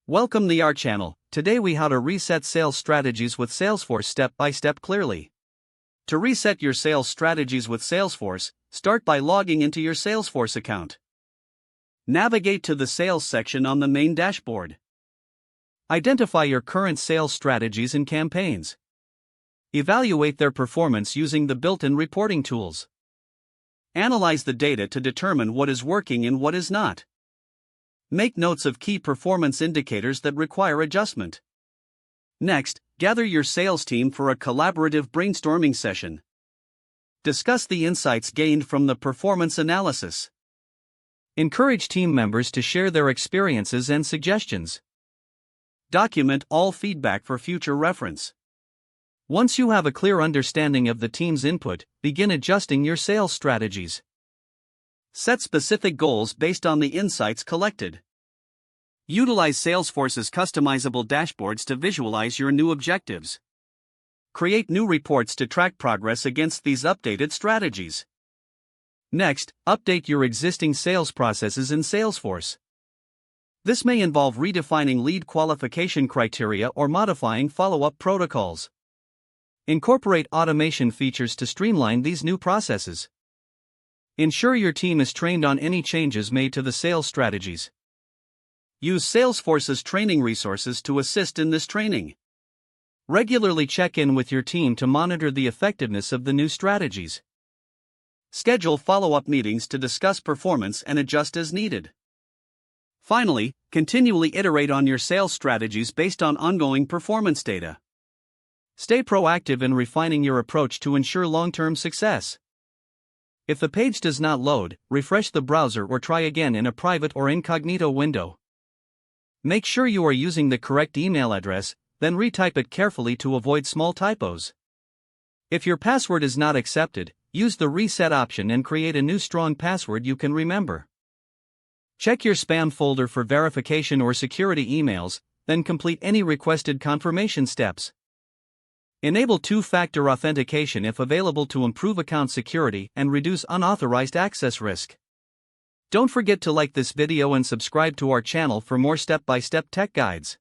Welcome to our channel. Today we how to reset sales strategies with Salesforce step by step clearly. To reset your sales strategies with Salesforce, start by logging into your Salesforce account. Navigate to the sales section on the main dashboard. Identify your current sales strategies and campaigns. Evaluate their performance using the built-in reporting tools. Analyze the data to determine what is working and what is not. Make notes of key performance indicators that require adjustment. Next, gather your sales team for a collaborative brainstorming session. Discuss the insights gained from the performance analysis. Encourage team members to share their experiences and suggestions. Document all feedback for future reference. Once you have a clear understanding of the team's input, begin adjusting your sales strategies. Set specific goals based on the insights collected. Utilize Salesforce's customizable dashboards to visualize your new objectives. Create new reports to track progress against these updated strategies. Next, update your existing sales processes in Salesforce. This may involve redefining lead qualification criteria or modifying follow-up protocols. Incorporate automation features to streamline these new processes. Ensure your team is trained on any changes made to the sales strategies. Use Salesforce's training resources to assist in this training. Regularly check in with your team to monitor the effectiveness of the new strategies. Schedule follow-up meetings to discuss performance and adjust as needed. Finally, continually iterate on your sales strategies based on ongoing performance data. Stay proactive in refining your approach to ensure long-term success. If the page does not load, refresh the browser or try again in a private or incognito window. Make sure you are using the correct email address, then retype it carefully to avoid small typos. If your password is not accepted, use the reset option and create a new strong password you can remember. Check your spam folder for verification or security emails, then complete any requested confirmation steps. Enable two-factor authentication if available to improve account security and reduce unauthorized access risk. Don't forget to like this video and subscribe to our channel for more step-by-step tech guides.